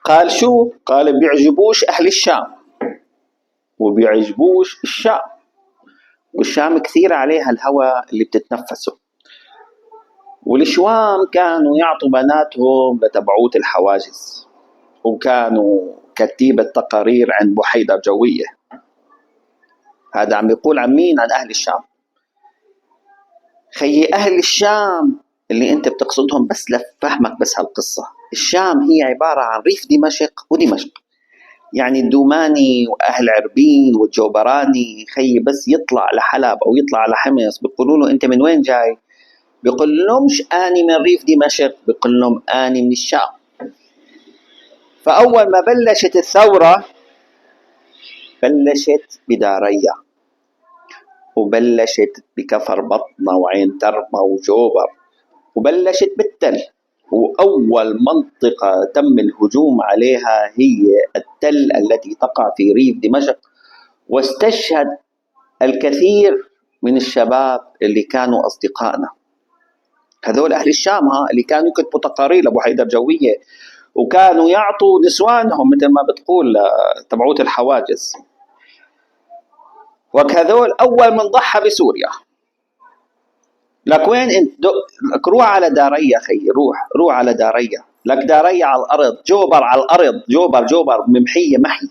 قال شو؟ قال بيعجبوش أهل الشام وبيعجبوش الشام، والشام كثير عليها الهواء اللي بتتنفسه، والشوام كانوا يعطوا بناتهم لتبعوت الحواجز، وكانوا كتيبة تقارير عند بحيدر جوية. هذا عم يقول عن مين؟ عن أهل الشام. خيي أهل الشام اللي أنت بتقصدهم، بس لفهمك بس هالقصة، الشام هي عبارة عن ريف دمشق ودمشق، يعني الدوماني وأهل عربين والجوبراني خيي بس يطلع لحلب أو يطلع على حمص بيقولوا له أنت من وين جاي؟ بيقول لهمش أني من ريف دمشق، بيقول لهم أني من الشام. فأول ما بلشت الثورة بلشت بدارية، وبلشت بكفر بطنة وعين ترمى وجوبر، وبلشت بالتل. وأول منطقة تم الهجوم عليها هي التل التي تقع في ريف دمشق، واستشهد الكثير من الشباب اللي كانوا أصدقائنا، هذول أهل الشام اللي كانوا يكتبوا تقارير لأبو حيدر جوية، وكانوا يعطوا نسوانهم مثل ما بتقول تبعوت الحواجز. وكذول أول من ضحى بسوريا. لك وين انت؟ لك روح على دارية خي، روح على دارية، لك دارية على الأرض، جوبر على الأرض، جوبر ممحية محي،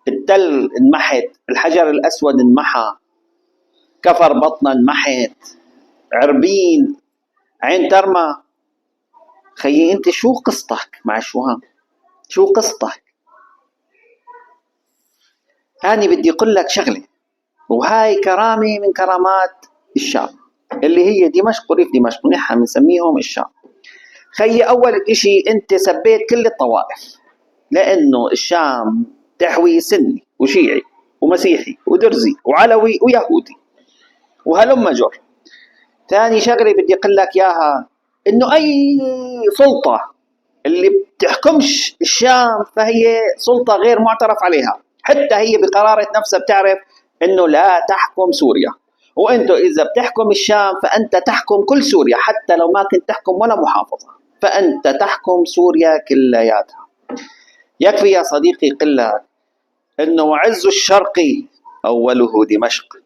التل انمحت، الحجر الأسود انمحى، كفر بطنة انمحت، عربين، عين ترمى. خيي انت شو قصتك مع الشوام؟ شو قصتك؟ أنا بدي أقول لك شغلة، وهاي كرامة من كرامات الشام اللي هي دمشق وريف دمشق، ونحن بنسميهم الشام. خيي أول إشي أنت سبيت كل الطوائف، لأنه الشام تحوي سني وشيعي ومسيحي ودرزي وعلوي ويهودي وهلم جر. ثاني شغلة بدي أقول لك إياها، إنه أي سلطة اللي بتحكمش الشام فهي سلطة غير معترف عليها، حتى هي بقرارة نفسها بتعرف إنه لا تحكم سوريا، وأنتو إذا بتحكم الشام فأنت تحكم كل سوريا، حتى لو ما كنت تحكم ولا محافظة فأنت تحكم سوريا كلياتها. يكفي يا صديقي قل لك إنه عز الشرق أوله دمشق،